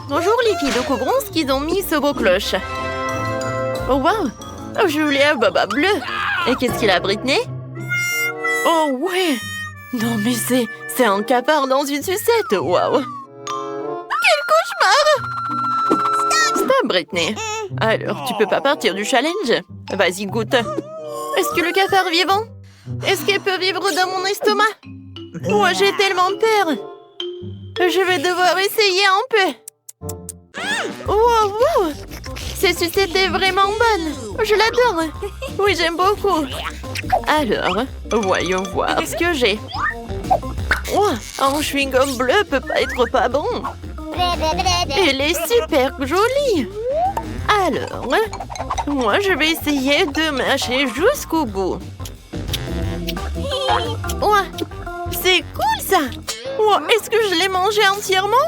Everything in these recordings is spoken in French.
Bonjour les filles, découvrons ce qu'ils ont mis sur vos cloches. Oh wow! Julie a Baba bleu. Et qu'est-ce qu'il a, Britney? Oh ouais! Non mais c'est un cafard dans une sucette, waouh! Quel cauchemar! Stop, Britney. Alors, tu peux pas partir du challenge? Vas-y, goûte. Est-ce que le cafard est vivant? Est-ce qu'elle peut vivre dans mon estomac? Moi, j'ai tellement peur. Je vais devoir essayer un peu. Wow, wow! Cette sucette est vraiment bonne. Je l'adore. Oui, j'aime beaucoup. Alors, voyons voir ce que j'ai. Oh, un chewing-gum bleu peut pas être pas bon. Elle est super jolie. Alors, moi, je vais essayer de mâcher jusqu'au bout. Ouais, c'est cool ça. Ouais, est-ce que je l'ai mangé entièrement?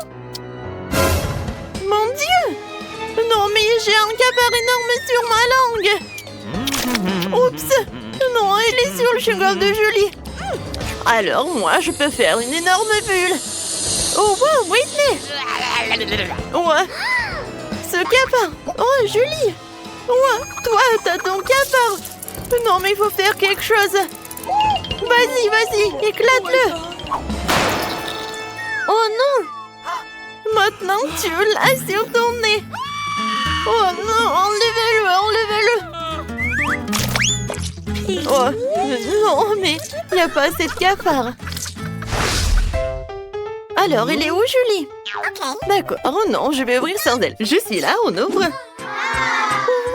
Mon Dieu! Non, mais j'ai un cafard énorme sur ma langue. Oups! Non, elle est sur le chewing-gum de Julie. Alors, moi, je peux faire une énorme bulle. Oh, wow, Whitney! Ouais. Ce cafard! Oh, Julie! Ouais, toi, t'as ton cafard! Non, mais il faut faire quelque chose! Vas-y, vas-y, éclate-le! Oh non! Maintenant, tu l'as sur ton nez! Oh non, enlevez-le, enlevez-le! Oh, non, mais il n'y a pas assez de cafard! Alors, elle est où, Julie? D'accord, oh non, je vais ouvrir sans elle. Je suis là, on ouvre.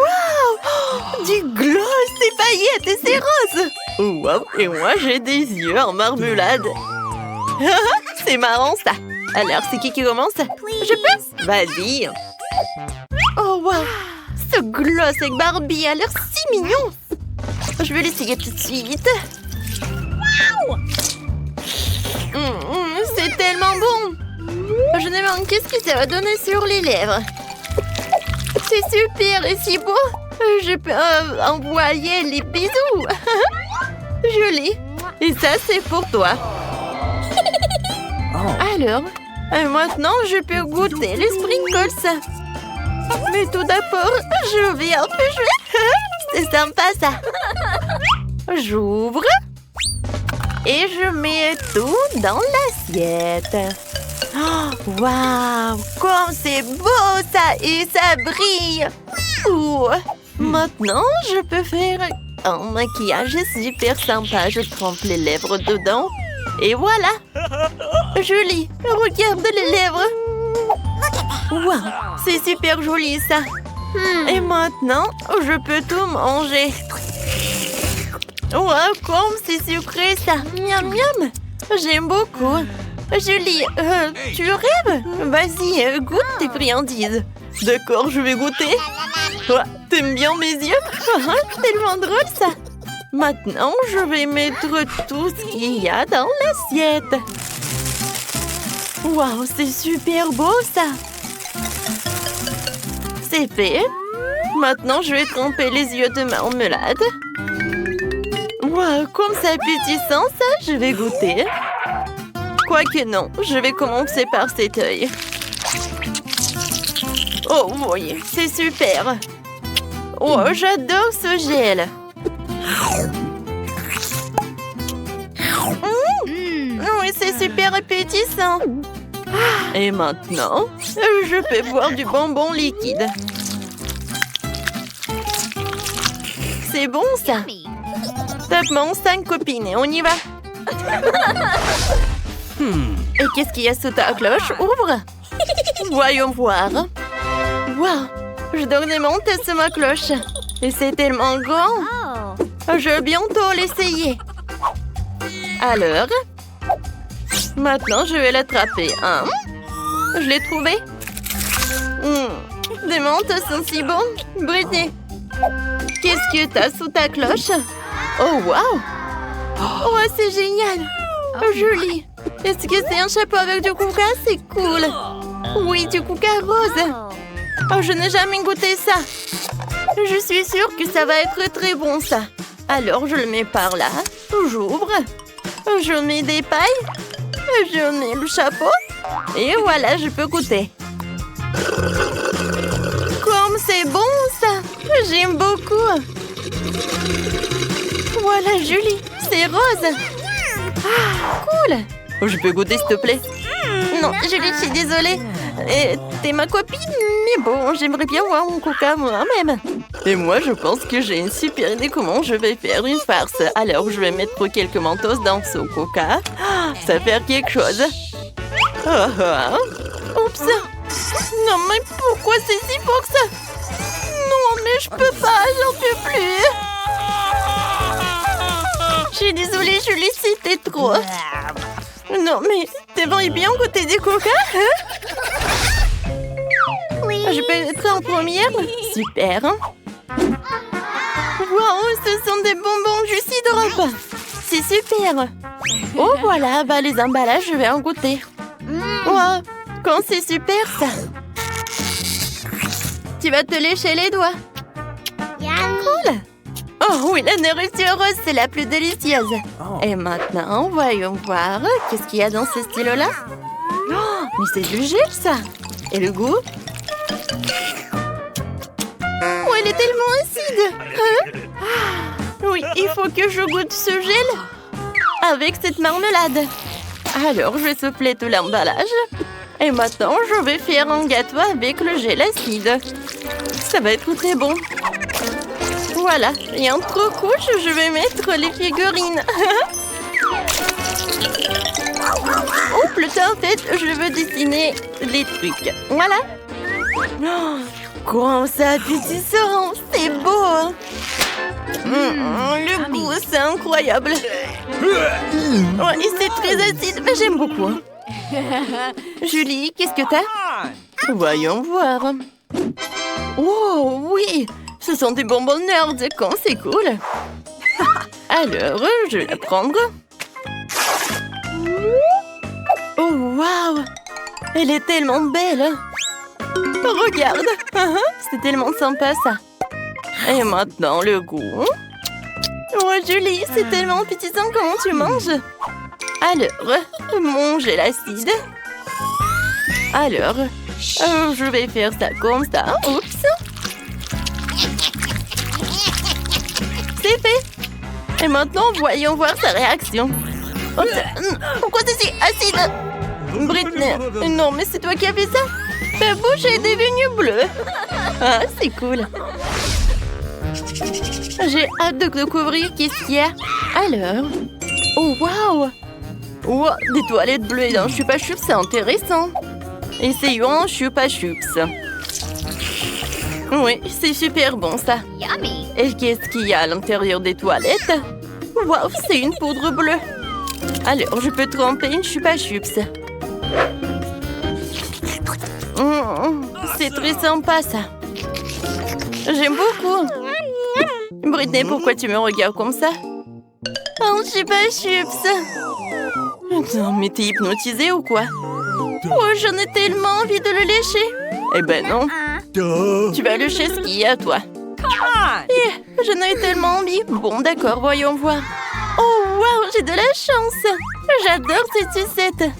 Waouh! Du gloss, des paillettes et c'est rose. Waouh, et moi j'ai des yeux en marmelade. C'est marrant ça. Alors, c'est qui commence? Je peux? Vas-y. Oh waouh! Ce gloss avec Barbie a l'air si mignon. Je vais l'essayer tout de suite. Waouh! C'est tellement bon. Je me demande qu'est-ce que ça va donner sur les lèvres. C'est super et si beau. Je peux envoyer les bisous. Joli. Et ça, c'est pour toi. Alors, maintenant, je peux goûter les sprinkles. Mais tout d'abord, je vais un peu jouer. C'est sympa, ça. J'ouvre. Et je mets tout dans l'assiette. Oh, waouh! Comme c'est beau ça et ça brille! Ouh. Maintenant, je peux faire un maquillage super sympa. Je trempe les lèvres dedans. Et voilà! Julie, regarde les lèvres! Waouh! C'est super joli ça! Et maintenant, je peux tout manger. Wow, comme c'est sucré ça! Miam miam! J'aime beaucoup! Julie, tu rêves? Vas-y, goûte tes friandises. D'accord, je vais goûter. Ouais, t'aimes bien mes yeux? Tellement drôle ça! Maintenant, je vais mettre tout ce qu'il y a dans l'assiette. Waouh, c'est super beau ça! C'est fait. Maintenant, je vais tremper les yeux de marmelade. Waouh, comme c'est appétissant ça, je vais goûter. Quoique non, je vais commencer par cet œil. Oh oui, c'est super. Oh, j'adore ce gel. Oui, c'est super appétissant. Et maintenant, je peux boire du bonbon liquide. C'est bon ça. Tape-moi 5 copines et on y va. Et qu'est-ce qu'il y a sous ta cloche? Ouvre. Voyons voir. Waouh, je dois monter sur ma cloche. Et c'est tellement grand. Je vais bientôt l'essayer. Alors, maintenant je vais l'attraper. Hein? Je l'ai trouvé. Des menthes sont si bons. Britney, qu'est-ce que t'as sous ta cloche? Oh, waouh! Oh, c'est génial! Joli! Est-ce que c'est un chapeau avec du coca? C'est cool! Oui, du coca rose! Oh, je n'ai jamais goûté ça! Je suis sûre que ça va être très bon, ça! Alors, je le mets par là. J'ouvre. Je mets des pailles. Je mets le chapeau. Et voilà, je peux goûter. Comme c'est bon, ça! J'aime beaucoup! Voilà, Julie, c'est rose! Ah, cool! Je peux goûter, s'il te plaît? Non, Julie, je suis désolée. T'es ma copine, mais bon, j'aimerais bien voir mon coca moi-même. Et moi, je pense que j'ai une super idée comment je vais faire une farce. Alors, je vais mettre quelques mentos dans ce coca. Ça va faire quelque chose. Oups! Non, mais pourquoi c'est si fort que ça? Non, mais je peux pas, j'en peux plus. Je suis désolée, Julie, c'était trop. Non, mais t'aimerais bien goûter du coca, hein? Je peux être en première? Super. Wow, ce sont des bonbons Juicy Drop. C'est super. Oh, voilà, bah les emballages, je vais en goûter. Wow, quand c'est super, ça. Tu vas te lécher les doigts. Cool. Oh oui, la nourriture rose, c'est la plus délicieuse. Et maintenant, voyons voir. Qu'est-ce qu'il y a dans ce stylo-là? Oh, mais c'est du gel, ça. Et le goût? Oh, il est tellement acide. Hein? Oui, il faut que je goûte ce gel avec cette marmelade. Alors, je vais souffler tout l'emballage. Et maintenant, je vais faire un gâteau avec le gel acide. Ça va être très bon. Voilà, et entre couches, je vais mettre les figurines. Ou plutôt, en fait, je veux dessiner les trucs. Voilà. Oh, comment ça appétissant, c'est beau. Hein? Le goût, c'est incroyable. Ouais, et c'est très acide, mais j'aime beaucoup. Julie, qu'est-ce que t'as? Voyons voir. Oh, oui, ce sont des bonbons nerds, quand c'est cool. Alors, je vais la prendre. Oh, waouh! Elle est tellement belle. Regarde, c'est tellement sympa, ça. Et maintenant, le goût. Oh, Julie, c'est tellement appétissant, comment tu manges? Alors, mon gel acide. Alors, je vais faire ça comme ça. Oups! C'est fait! Et maintenant, voyons voir sa réaction. Oh, pourquoi c'est si acide? Britney, non, mais c'est toi qui as fait ça? Ta bouche est devenue bleue. Ah, c'est cool. J'ai hâte de découvrir qu'est-ce qu'il y a. Alors... Oh, waouh! Oh, des toilettes bleues dans Chupa Chups, c'est intéressant. Essayons un Chupa Chups. Oui, c'est super bon, ça. Et qu'est-ce qu'il y a à l'intérieur des toilettes? Waouh, c'est une poudre bleue. Alors, je peux tremper une Chupa Chups. C'est très sympa, ça. J'aime beaucoup. Britney, pourquoi tu me regardes comme ça? Un Chupa Chups. Non, mais t'es hypnotisée ou quoi? Oh, j'en ai tellement envie de le lécher. Eh ben non. Tu vas lécher ce qu'il y a, toi. J'en ai tellement envie. Bon, d'accord, voyons voir. Oh, waouh, j'ai de la chance. J'adore ces sucettes.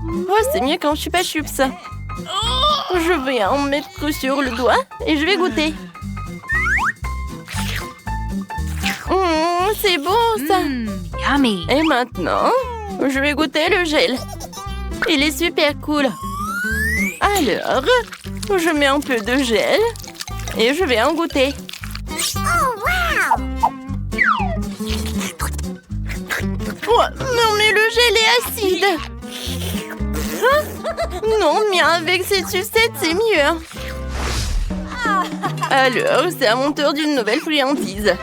Oh, c'est mieux quand Chupa Chups. Je vais en mettre sur le doigt et je vais goûter. C'est bon, ça. Yummy. Et maintenant, je vais goûter le gel. Il est super cool. Alors, je mets un peu de gel et je vais en goûter. Oh, non, mais le gel est acide. Hein? Non, mais avec cette sucette, c'est mieux. Alors, c'est à mon tour d'une nouvelle friandise.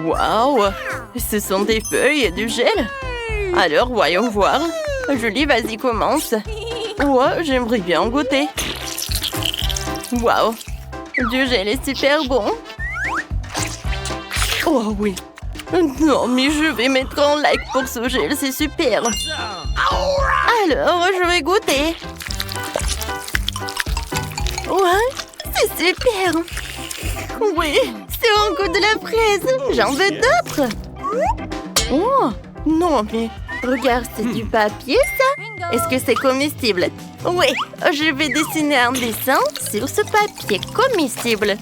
Waouh! Ce sont des feuilles et du gel. Alors, voyons voir. Julie, vas-y, commence. Ouais, j'aimerais bien en goûter. Waouh! Du gel est super bon. Oh oui. Non, mais je vais mettre un like pour ce gel, c'est super. Alors, je vais goûter. Ouais, c'est super. Oui, c'est un goût de la fraise. J'en veux d'autres. Oh, non, mais regarde, c'est du papier, ça? Est-ce que c'est comestible? Oui, je vais dessiner un dessin sur ce papier comestible.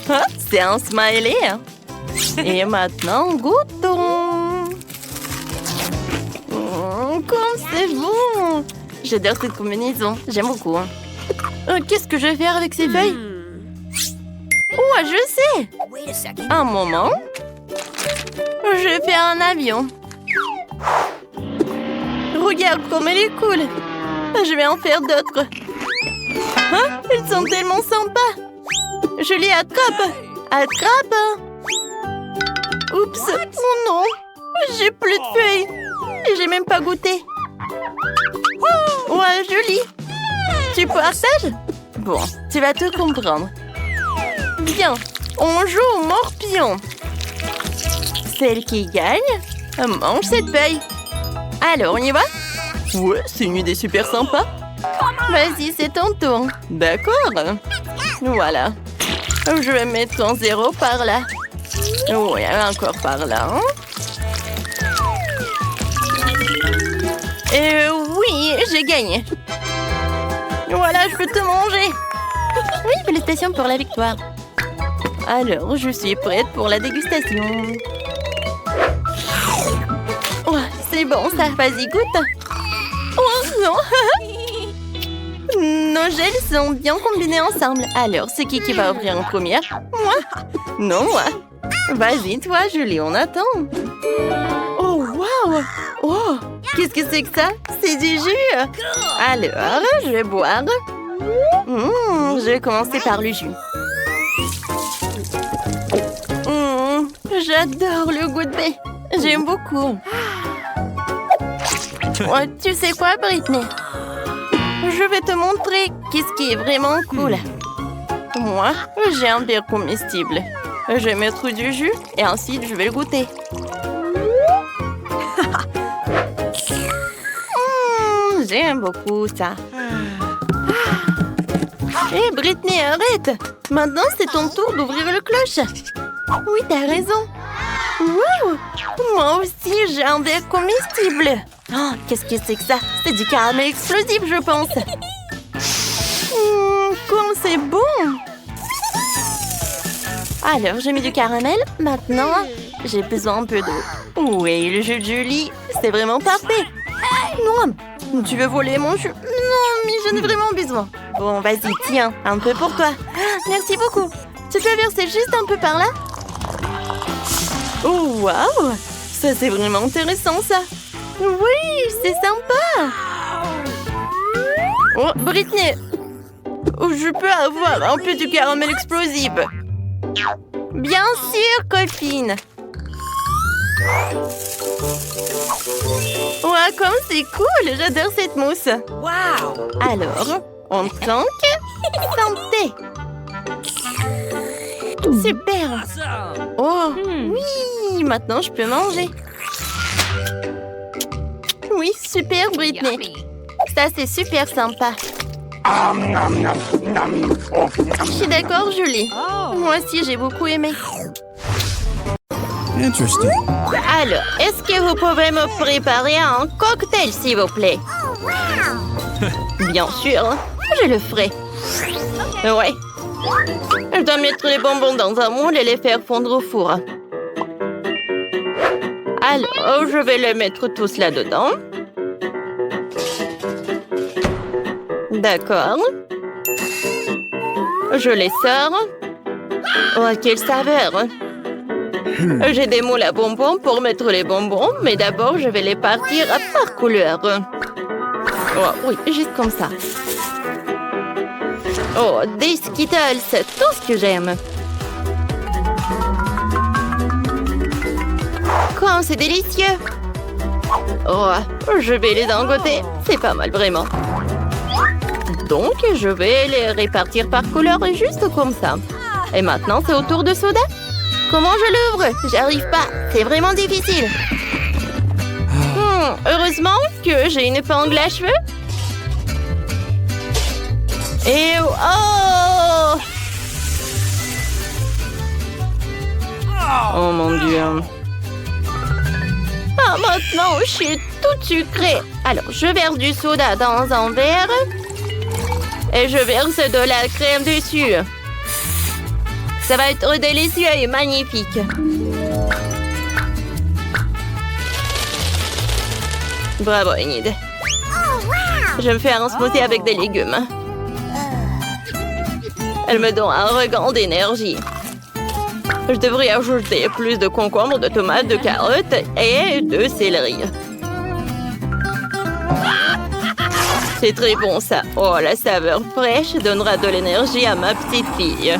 Ah, c'est un smiley. Et maintenant, goûtons. Comme c'est bon. J'adore cette combinaison. J'aime beaucoup. Qu'est-ce que je vais faire avec ces feuilles? Oh, je sais. Un moment. Je vais faire un avion. Regarde comme elle est cool. Je vais en faire d'autres. Hein? Ils sont tellement sympas. Je les attrape. Attrape. Oups. Oh non. J'ai plus de feuilles. Et j'ai même pas goûté. Ouais, joli. Tu partages? Bon, tu vas tout comprendre. Bien, on joue au morpion. Celle qui gagne mange cette feuille. Alors, on y va? Ouais, c'est une idée super sympa. Vas-y, c'est ton tour. D'accord. Voilà. Je vais mettre un 0 par là. Oui, encore par là. Oui, j'ai gagné. Voilà, je peux te manger. Oui, félicitations pour la victoire. Alors, je suis prête pour la dégustation. Oh, c'est bon ça, vas-y, goûte. Oh non. Nos gels sont bien combinés ensemble. Alors, c'est qui va ouvrir en première? Moi? Non, moi. Vas-y, toi, Julie, on attend. Oh, waouh. Oh, qu'est-ce que c'est que ça? C'est du jus. Alors, je vais boire. Je vais commencer par le jus. J'adore le goût de baie. J'aime beaucoup. Oh, tu sais quoi, Britney? Je vais te montrer qu'est-ce qui est vraiment cool. Moi, j'ai un verre comestible. Je vais mettre du jus et ensuite je vais le goûter. J'aime beaucoup ça. Hé, Britney, arrête! Maintenant, c'est ton tour d'ouvrir le cloche. Oui, t'as raison. Wow! Moi aussi, j'ai un verre comestible. Oh, qu'est-ce que c'est que ça? C'est du caramel explosif, je pense. Comme c'est bon! Alors, j'ai mis du caramel. Maintenant, j'ai besoin un peu d'eau. Oui, le jus de Julie, c'est vraiment parfait. Non, tu veux voler mon jus? Non, mais j'en ai vraiment besoin. Bon, vas-y, tiens, un peu pour toi. Merci beaucoup. Tu peux verser juste un peu par là? Oh, waouh! Ça, c'est vraiment intéressant, ça. Oui, c'est sympa. Oh, Britney, je peux avoir un peu de caramel explosif? Bien sûr, copine. Ouais, comme c'est cool, j'adore cette mousse. Wow. Alors, on tanque. Santé. Super. Oh, oui, maintenant je peux manger. Oui, super, Britney. Ça, c'est super sympa. Je suis d'accord, Julie. Moi aussi, j'ai beaucoup aimé. Interesting. Alors, est-ce que vous pouvez me préparer un cocktail, s'il vous plaît? Bien sûr, je le ferai. Ouais. Je dois mettre les bonbons dans un moule et les faire fondre au four. Alors, je vais les mettre tous là-dedans. D'accord. Je les sors. Oh, quelle saveur! J'ai des moules à bonbons pour mettre les bonbons, mais d'abord, je vais les partir par couleur. Oh, oui, juste comme ça. Oh, des Skittles, c'est tout ce que j'aime. Quand c'est délicieux. Oh, je vais les engoter. C'est pas mal, vraiment. Donc, je vais les répartir par couleur juste comme ça. Et maintenant, c'est au tour de Soda. Comment je l'ouvre? J'arrive pas. C'est vraiment difficile. Heureusement que j'ai une épingle à cheveux. Et oh! Oh mon Dieu. Ah, maintenant, je suis toute sucrée. Alors, je verse du soda dans un verre. Et je verse de la crème dessus. Ça va être délicieux et magnifique. Bravo, Enid. Je vais me faire un smoothie avec des légumes. Elle me donne un regain d'énergie. Je devrais ajouter plus de concombres, de tomates, de carottes et de céleri. C'est très bon ça. Oh, la saveur fraîche donnera de l'énergie à ma petite fille.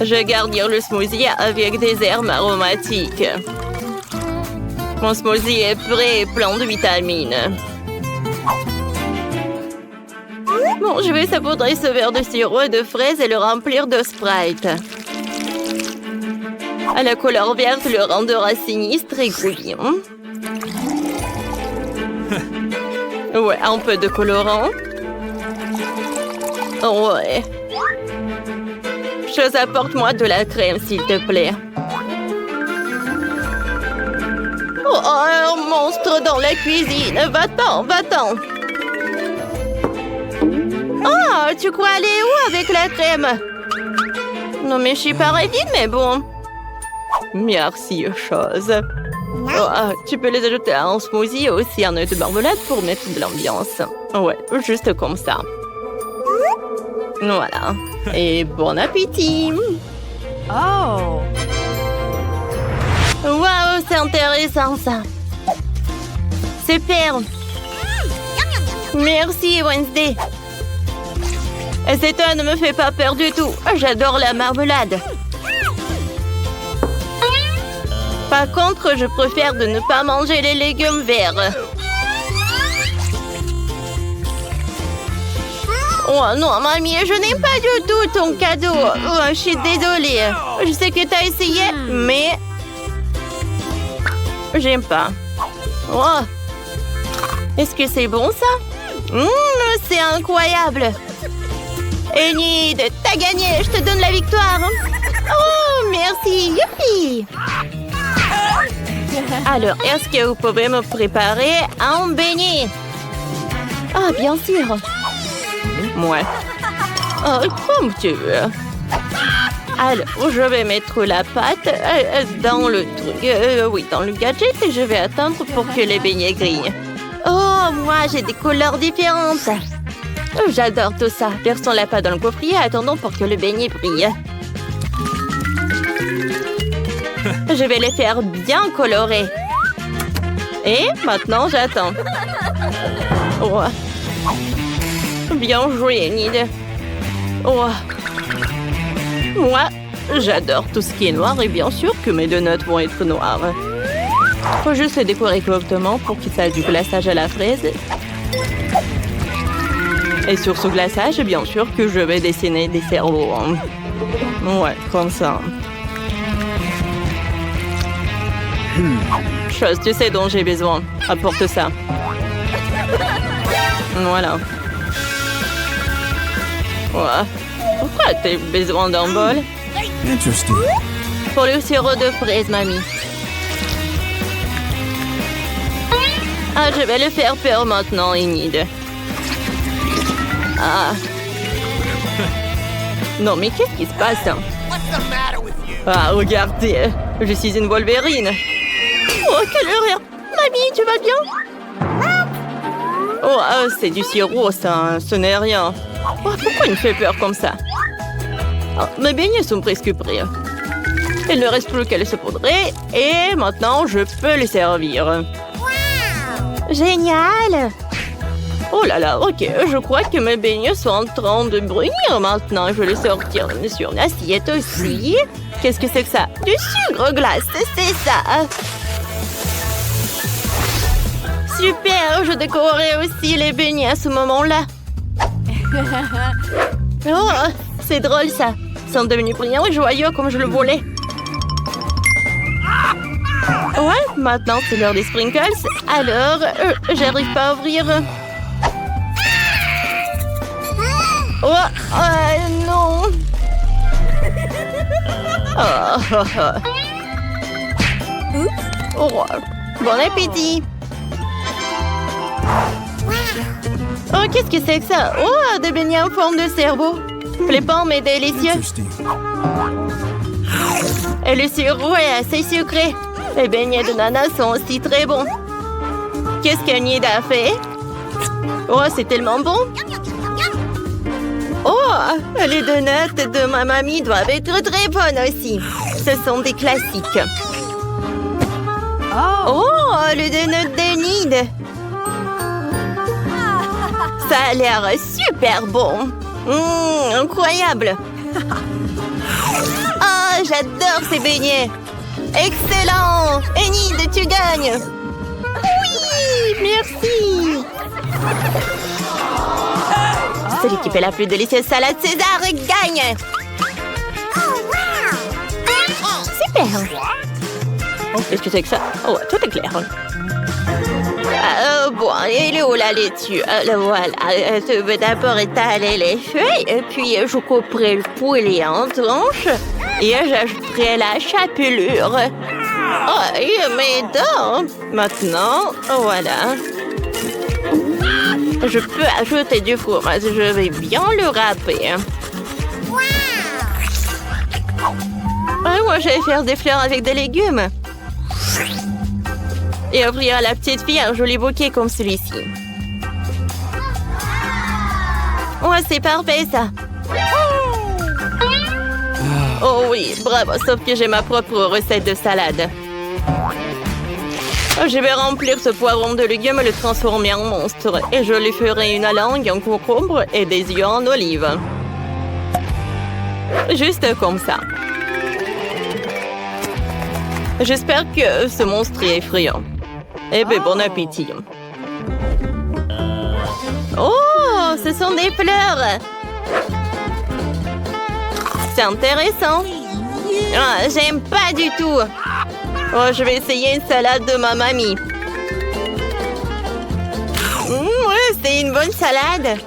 Je vais garnir le smoothie avec des herbes aromatiques. Mon smoothie est prêt et plein de vitamines. Bon, je vais saupoudrer ce verre de sirop de fraises et le remplir de Sprite. À la couleur verte le rendra sinistre et grouillant. Ouais, un peu de colorant. Ouais. Chose, apporte-moi de la crème, s'il te plaît. Oh, un monstre dans la cuisine. Va-t'en, va-t'en. Oh, tu crois aller où avec la crème? Non, mais je suis pas ravie, mais bon. Merci, chose. Oh, tu peux les ajouter à un smoothie aussi un œuf de marmelade pour mettre de l'ambiance. Ouais, juste comme ça. Voilà. Et bon appétit. Oh! Waouh, c'est intéressant ça. Super. Merci, Wednesday. Et cet œuf ne me fait pas peur du tout. J'adore la marmelade. Par contre, je préfère de ne pas manger les légumes verts. Oh non, mamie, je n'aime pas du tout ton cadeau. Oh, je suis désolée. Je sais que tu as essayé, mais... j'aime pas. Oh. Est-ce que c'est bon, ça? C'est incroyable. Enid, t'as gagné. Je te donne la victoire. Oh, merci. Youpi. Alors, est-ce que vous pouvez me préparer un beignet? Ah, bien sûr. Ouais. Oh, comme tu veux. Alors, je vais mettre la pâte dans le truc. Oui, dans le gadget et je vais attendre pour que les beignets grillent. Oh, moi, j'ai des couleurs différentes. Oh, j'adore tout ça. Versons la pâte dans le gaufrier et attendons pour que le beignet brille. Je vais les faire bien colorés. Et maintenant, j'attends. Oh. Bien joué, Enid. Oh. Moi, j'adore tout ce qui est noir et bien sûr que mes donuts vont être noirs. Faut juste les décorer correctement pour qu'il fasse du glaçage à la fraise. Et sur ce glaçage, bien sûr que je vais dessiner des cerveaux. Ouais, comme ça. Chose, tu sais dont j'ai besoin. Apporte ça. Voilà. Ouais. Pourquoi t'as besoin d'un bol? Interesting. Pour le sirop de fraise, mamie. Ah, je vais le faire peur maintenant, Enid. Ah. Non, mais qu'est-ce qui se passe? Ah, regardez. Je suis une Wolverine. Oh, quelle horreur! Mamie, tu vas bien? Oh, c'est du sirop, ça. Ce n'est rien. Oh, pourquoi il me fait peur comme ça? Oh, mes beignets sont presque prêts. Il ne reste plus qu'à les saupoudrer. Et maintenant, je peux les servir. Génial! Oh là là, ok. Je crois que mes beignets sont en train de brunir maintenant. Je vais les sortir sur une assiette aussi. Qu'est-ce que c'est que ça? Du sucre glace, c'est ça. Super, je décorerai aussi les beignets à ce moment-là. Oh, c'est drôle ça. Ils sont devenus brillants et joyeux comme je le voulais. Ouais, maintenant c'est l'heure des sprinkles. Alors, j'arrive pas à ouvrir. Oh, non. Oh, oh, oh. Oh, Bon appétit! Oh, qu'est-ce que c'est que ça? Oh, des beignets en forme de cerveau! Flippant mais délicieux! Interesting. Et le sirop est assez sucré. Les beignets de nana sont aussi très bons. Qu'est-ce que Nida a fait? Oh, c'est tellement bon! Oh, les donuts de ma mamie doivent être très bonnes aussi. Ce sont des classiques. Oh, le donut de Nid! Ça a l'air super bon. Incroyable! Ah, j'adore ces beignets! Excellent! Enid, tu gagnes! Oui, merci! Celui qui fait la plus délicieuse salade César gagne! Super! Qu'est-ce que c'est que ça? Oh, tout est clair. Bon, il est où la laitue? Le voilà. Je vais d'abord étaler les feuilles, et puis je couperai le poulet en tranches, et j'ajouterai la chapelure. Oh, mes dents! Maintenant, voilà. Je peux ajouter du fromage. Je vais bien le râper. Moi, je vais faire des fleurs avec des légumes. Et offrir à la petite fille un joli bouquet comme celui-ci. Ouais, c'est parfait, ça. Oh oui, bravo, sauf que j'ai ma propre recette de salade. Je vais remplir ce poivron de légumes et le transformer en monstre. Et je lui ferai une langue en concombre et des yeux en olive. Juste comme ça. J'espère que ce monstre est effrayant. Eh bien, bon appétit. Oh, ce sont des fleurs. C'est intéressant. Ah, j'aime pas du tout. Oh, je vais essayer une salade de ma mamie. Ouais, c'est une bonne salade.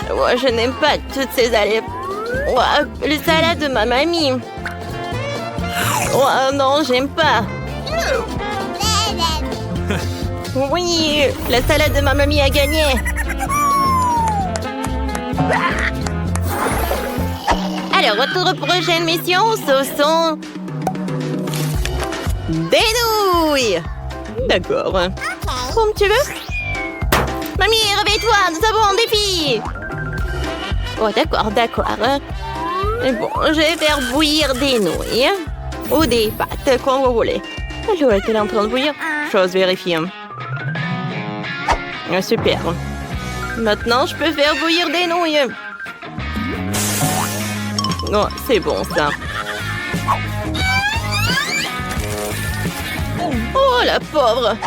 Oh, je n'aime pas toutes ces salades. Oh, le salade de ma mamie. Oh non, j'aime pas. Oui, la salade de ma mamie a gagné. Alors, votre prochaine mission, ce sont des nouilles. D'accord. Comme tu veux. Mamie, réveille-toi, nous avons un défi. Oh, d'accord, d'accord. Et bon, je vais faire bouillir des nouilles. Ou des pâtes, comme vous voulez. L'eau est-elle en train de bouillir? Chose vérifiée. Super. Maintenant, je peux faire bouillir des nouilles. Oh, c'est bon, ça. Oh, la pauvre.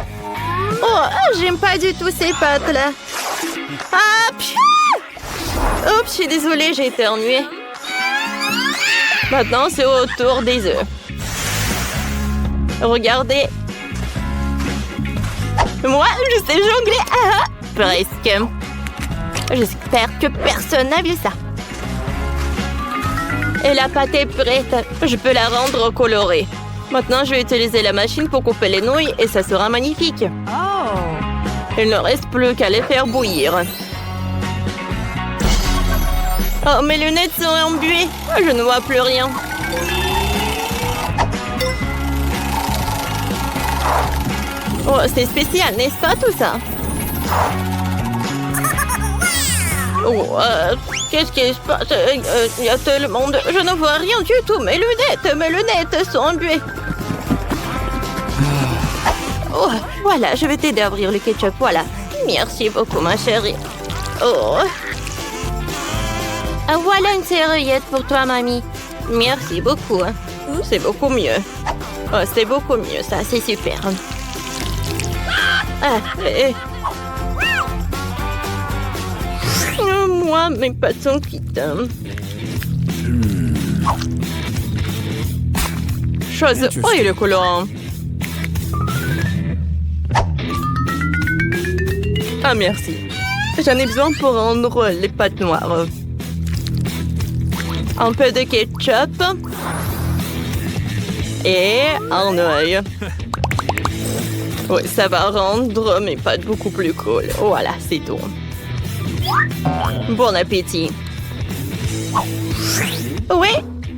Oh, j'aime pas du tout ces pâtes-là. Ah, oups, je suis désolée, j'ai éternué. Maintenant, c'est au tour des œufs. Regardez. Moi, je sais jongler. Ah, presque. J'espère que personne n'a vu ça. Et la pâte est prête. Je peux la rendre colorée. Maintenant, je vais utiliser la machine pour couper les nouilles et ça sera magnifique. Il ne reste plus qu'à les faire bouillir. Oh, mes lunettes sont embuées. Je ne vois plus rien. Oh, c'est spécial, n'est-ce pas, tout ça? Oh, qu'est-ce qui se passe? Il y a tellement de... Je ne vois rien du tout. Mes lunettes sont embuées. Oh, voilà, je vais t'aider à ouvrir le ketchup, voilà. Merci beaucoup, ma chérie. Oh. Voilà une serviette pour toi, mamie. Merci beaucoup. C'est beaucoup mieux. Oh, c'est beaucoup mieux, ça, c'est super. Moi, mes pâtes sont quittes. Chose... Oh, il est colorant. Ah, merci. J'en ai besoin pour rendre les pâtes noires. Un peu de ketchup. Et un œil. Oui, ça va rendre mes pâtes beaucoup plus cool. Voilà, c'est tout. Bon appétit. Oui,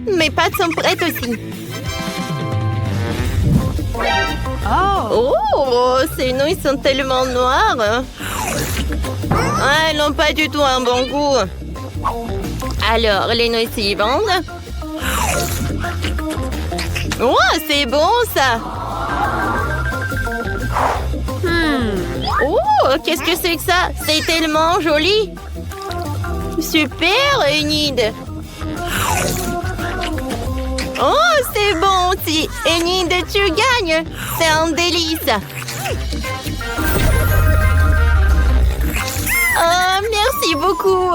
mes pâtes sont prêtes aussi. Oh, ces nouilles sont tellement noires. Ah, elles n'ont pas du tout un bon goût. Alors, les nouilles suivantes. Oh, c'est bon ça. Oh, qu'est-ce que c'est que ça? C'est tellement joli. Super, Enid. Oh, c'est bon aussi. Enid, tu gagnes. C'est un délice. Oh, merci beaucoup.